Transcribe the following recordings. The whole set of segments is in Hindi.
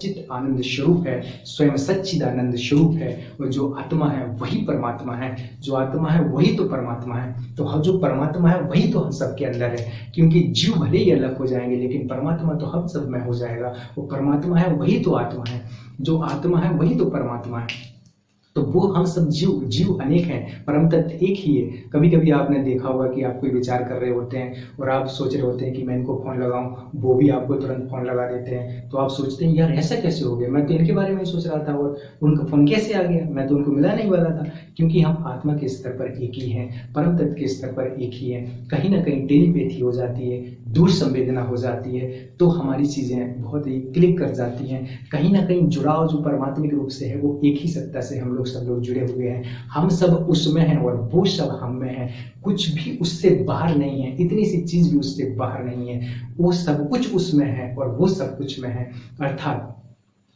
चित आनंद स्वरूप है, स्वयं सच्चिदानंद स्वरूप है। और जो आत्मा है वही परमात्मा है, जो आत्मा है वही तो परमात्मा है। तो हम जो परमात्मा है वही तो हम सबके अंदर है, क्योंकि जीव भले ही अलग हो जाएंगे लेकिन परमात्मा तो हम सब में हो जाएगा। वो परमात्मा है वही तो आत्मा है, जो आत्मा है वही तो परमात्मा है। तो वो हम सब जीव अनेक हैं, परम तत्व एक ही है। कभी कभी आपने देखा होगा कि आप कोई विचार कर रहे होते हैं और आप सोच रहे होते हैं कि मैं इनको फोन लगाऊं, वो भी आपको तुरंत फोन लगा देते हैं। तो आप सोचते हैं यार ऐसा कैसे हो गया, मैं तो इनके बारे में सोच रहा था और उनका फोन कैसे आ गया, मैं तो उनको मिला नहीं वाला था। क्योंकि हम आत्मा के स्तर पर एक ही हैं, परम तत्व के स्तर पर एक ही है। कहीं ना कहीं टेलीपैथी हो जाती है, दूर संवेदना हो जाती है, तो हमारी चीजें बहुत ही क्लिक कर जाती हैं। कहीं ना कहीं जुड़ाव जो परमात्मिक रूप से है वो एक ही सत्ता से हम लोग जुड़े हुए हैं। हम सब उसमें हैं और वो सब हम में है। कुछ भी उससे बाहर नहीं है, इतनी सी चीज भी उससे बाहर नहीं है। वो सब कुछ उसमें है और वो सब कुछ में है। अर्थात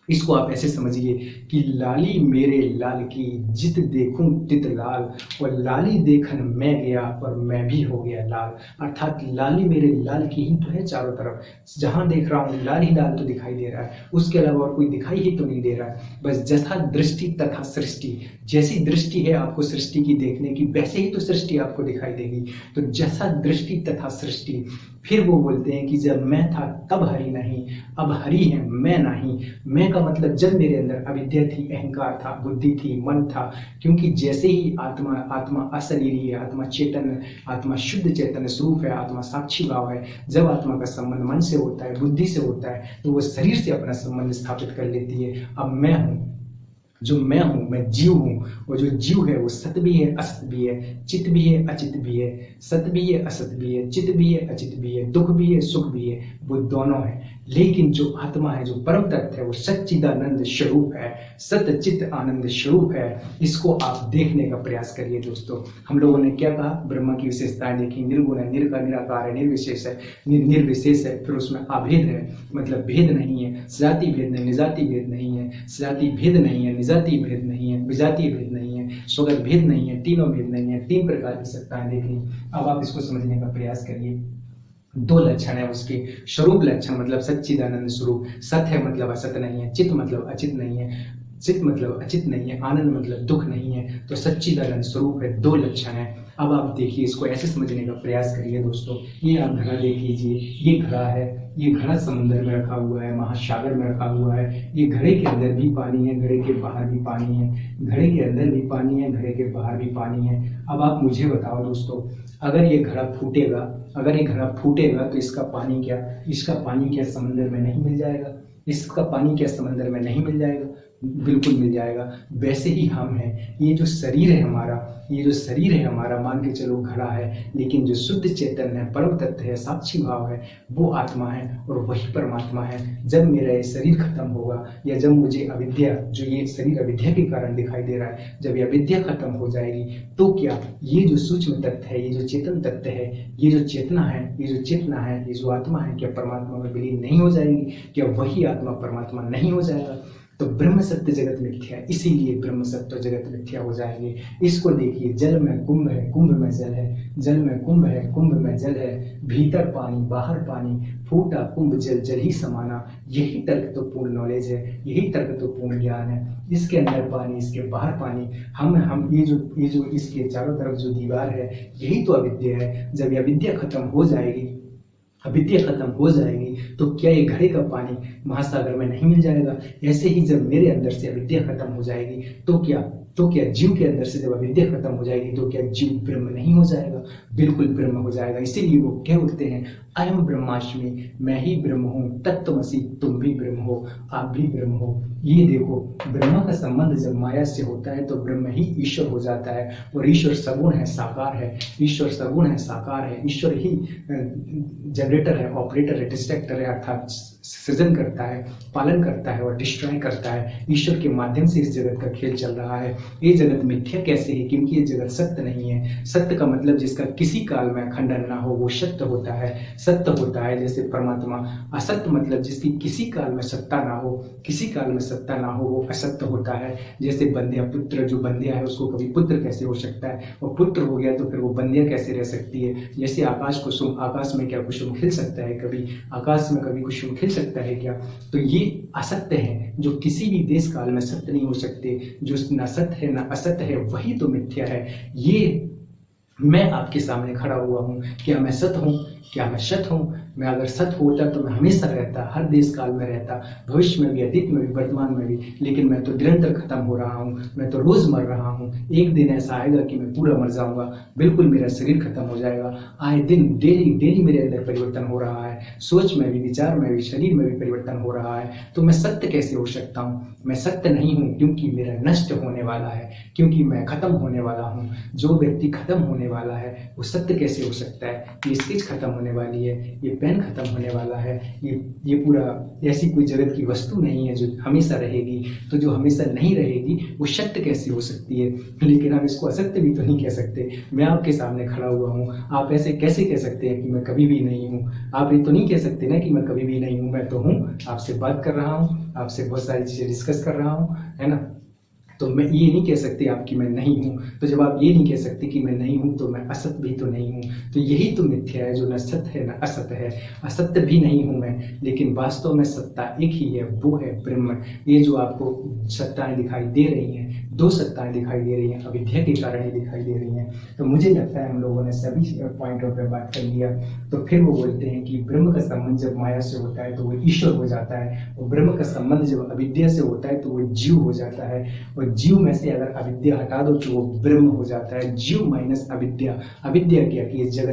इसको आप ऐसे समझिए कि लाली मेरे लाल की जित देखूं तित लाल, और लाली देखन मैं गया और मैं भी हो गया लाल। अर्थात लाली मेरे लाल की ही तो है चारों तरफ, जहां देख रहा हूं लाल ही लाल तो दिखाई दे रहा है, उसके अलावा और कोई दिखाई ही तो नहीं दे रहा है। बस जथा दृष्टि तथा सृष्टि, जैसी दृष्टि है आपको सृष्टि की देखने की वैसे ही तो सृष्टि आपको दिखाई देगी। तो जैसा दृष्टि तथा सृष्टि। फिर वो बोलते हैं कि जब मैं था तब हरि नहीं, अब हरि है मैं नहीं। मैं का मतलब जब मेरे अंदर अविद्या थी, अहंकार था, बुद्धि थी, मन था। क्योंकि जैसे ही आत्मा अशरीरी है, आत्मा चेतन, आत्मा शुद्ध चैतन्य स्वरूप है, आत्मा साक्षी भाव है। जब आत्मा का संबंध मन से होता है, बुद्धि से होता है, तो वो शरीर से अपना संबंध स्थापित कर लेती है। अब मैं हूँ, जो मैं हूं, मैं जीव हूं। और जो जीव है वो सत भी है, असत भी है, चित भी है, अचित भी है। सत भी है, असत भी है, चित भी है, अचित भी है, दुख भी है, सुख भी है, वो दोनों है। लेकिन जो आत्मा है, जो परम तत्व है, वो सच्चिदानंद स्वरूप है, सत चित आनंद स्वरूप है। इसको आप देखने का प्रयास करिए दोस्तों। हम लोगों ने क्या कहा, ब्रह्मा की विशेषताएं देखी, निर्गुण है, निराकार है, निर्विशेष है, निर्विशेष है, फिर उसमें अभेद है, मतलब भेद नहीं है, सजाति भेद नहीं, निजाति भेद नहीं है, सजाति भेद नहीं है, निजाति भेद नहीं है, विजातीय भेद नहीं है, स्वगत भेद नहीं है, तीनों भेद नहीं है। 3 प्रकार की सत्ताएं देख ली। अब आप इसको समझने का प्रयास करिए। 2 लक्षण है उसके, स्वरूप लक्षण मतलब सच्चिदानंद स्वरूप, सत है मतलब असत नहीं है, चित मतलब अचित नहीं है, चित मतलब अचित नहीं है, आनंद मतलब दुख नहीं है। तो सच्चिदानंद स्वरूप है, 2 लक्षण है। अब आप देखिए, इसको ऐसे समझने का प्रयास करिए दोस्तों। ये आप घड़ा देख लीजिए, ये घड़ा है, ये घड़ा समुद्र में रखा हुआ है, महासागर में रखा हुआ है। ये घड़े के अंदर भी पानी है, घड़े के बाहर भी पानी है, घड़े के अंदर भी पानी है, घड़े के बाहर भी पानी है। अब आप मुझे बताओ दोस्तों, अगर ये घड़ा फूटेगा, अगर ये घड़ा फूटेगा तो इसका पानी क्या समुद्र में नहीं मिल जाएगा? इसका पानी क्या समंदर में नहीं मिल जाएगा? बिल्कुल मिल जाएगा। वैसे ही हम हैं, ये जो शरीर है हमारा, मान के चलो घड़ा है, लेकिन जो शुद्ध चेतन है, परम तत्व है, साक्षी भाव है, वो आत्मा है और वही परमात्मा है। जब मेरा ये शरीर खत्म होगा, या जब मुझे अविद्या, जो ये शरीर अविद्या के कारण दिखाई दे रहा है, जब ये अविद्या खत्म हो जाएगी, तो क्या ये जो सूक्ष्म तत्व है, ये जो चेतन तत्व है, ये जो चेतना है, ये जो आत्मा है, क्या परमात्मा में विलीन नहीं हो जाएगी? क्या वही आत्मा परमात्मा नहीं हो जाएगा? तो ब्रह्म सत्य जगत मिथ्या है, इसीलिए ब्रह्म सत्य जगत मिथ्या हो जाएंगे। इसको देखिए, जल में कुंभ है, कुंभ में जल है, जल में कुंभ है, कुंभ में जल है, भीतर पानी बाहर पानी, फूटा कुंभ जल जल ही समाना। यही तर्क तो पूर्ण नॉलेज है, यही तर्क तो पूर्ण ज्ञान है। इसके अंदर पानी, इसके बाहर पानी, हम ये जो इसके चारों तरफ जो दीवार है, यही तो अविद्या है। जब ये अविद्या खत्म हो जाएगी, तो क्या ये घड़े का पानी महासागर में नहीं मिल जाएगा? ऐसे ही जब मेरे अंदर से अविद्या खत्म हो जाएगी, तो क्या जीव के अंदर से जब अविद्या खत्म हो जाएगी, तो क्या जीव ब्रह्म नहीं हो जाएगा? बिल्कुल ब्रह्म हो जाएगा। इसीलिए वो कह उठते हैं, अयम ब्रह्मास्मि, मैं ही ब्रह्म हूँ, तत्त्वमसि, तुम भी ब्रह्म हो, आप भी ब्रह्म हो। ये देखो, ब्रह्म का संबंध जब माया से होता है तो ब्रह्म ही ईश्वर हो जाता है। और ईश्वर सगुण है, साकार है, ईश्वर सगुण है, साकार है। ईश्वर ही जनरेटर है, ऑपरेटर है, डिस्ट्रक्टर है, अर्थात सृजन करता है, पालन करता है और डिस्ट्रॉय करता है। ईश्वर के माध्यम से इस जगत का खेल चल रहा है। ये जगत मिथ्या कैसे है? क्योंकि ये जगत सत्य नहीं है। सत्य का मतलब जिसका किसी काल में खंडन ना हो, वो सत्य होता है। सत्य होता है जैसे परमात्मा। असत्य मतलब जिसकी किसी काल में सत्ता ना हो, किसी काल में सत्ता ना हो, वो असत्य होता है। जैसे बंध्या पुत्र, जो बंध्या है उसको कभी पुत्र कैसे हो सकता है, और पुत्र हो गया तो फिर वो बंध्या कैसे रह सकती है। जैसे आकाश कुसुम, आकाश में क्या कुसुम खिल सकता है कभी, आकाश में कभी कुसुम खिल सकता है क्या। तो ये असत्य है जो किसी भी देश काल में सत्य नहीं हो सकते। जो न सत्य है न असत्य है वही तो मिथ्या है। ये मैं आपके सामने खड़ा हुआ हूँ, क्या मैं सत हूँ, क्या मैं सत हूँ। मैं अगर सत होता तो मैं हमेशा रहता, हर देश काल में रहता, भविष्य में भी, अतीत में भी, वर्तमान में भी। लेकिन मैं तो निरंतर खत्म हो रहा हूँ, मैं तो रोज मर रहा हूँ। एक दिन ऐसा आएगा कि मैं पूरा मर जाऊंगा, बिल्कुल मेरा शरीर खत्म हो जाएगा। आए दिन डेली डेली मेरे अंदर परिवर्तन हो रहा है, सोच में भी, विचार में भी, शरीर में भी परिवर्तन हो रहा है। तो मैं सत्य कैसे हो सकता हूँ। मैं सत्य नहीं हूँ क्योंकि मेरा नष्ट होने वाला है, क्योंकि मैं खत्म होने वाला हूँ। जो व्यक्ति खत्म होने वाला है वो सत्य कैसे हो सकता है। ये स्केच खत्म होने वाली है, ये पेन खत्म होने वाला है, ये पूरा ऐसी कोई जगत की वस्तु नहीं है जो हमेशा रहेगी। तो जो हमेशा नहीं रहेगी वो सत्य कैसे हो सकती है। लेकिन हम इसको असत्य भी तो नहीं कह सकते। मैं आपके सामने खड़ा हुआ हूँ, आप ऐसे कैसे कह सकते हैं कि मैं कभी भी नहीं हूँ। आप ये तो नहीं कह सकते ना कि मैं कभी भी नहीं हूँ। मैं तो हूँ, आपसे बात कर रहा हूँ, आपसे बहुत सारी चीजें डिस्कस कर रहा हूँ, है ना। तो मैं ये नहीं कह सकते आप कि मैं नहीं हूँ। तो जब आप ये नहीं कह सकते कि मैं नहीं हूँ तो मैं असत्य भी तो नहीं हूँ। तो यही तो मिथ्या है, जो न सत्य है न असत्य है। असत्य भी नहीं हूँ मैं, लेकिन वास्तव में सत्ता एक ही है, वो है ब्रह्म। ये जो आपको सत्ताएं दिखाई दे रही हैं, दो सत्ताएं दिखाई दे रही हैं, अविद्या के कारण ही दिखाई दे रही हैं। तो मुझे लगता है हम लोगों ने सभी पॉइंटों पर बात कर लिया। तो फिर वो बोलते हैं कि ब्रह्म का संबंध जब माया से होता है तो वो ईश्वर हो जाता है, और ब्रह्म का संबंध जब अविद्या से होता है तो वो जीव हो जाता है। और जीव में से अगर अविद्या हटा दो तो वो ब्रह्म हो जाता है। जीव माइनस अविद्या, अविद्या क्या कि इस जगत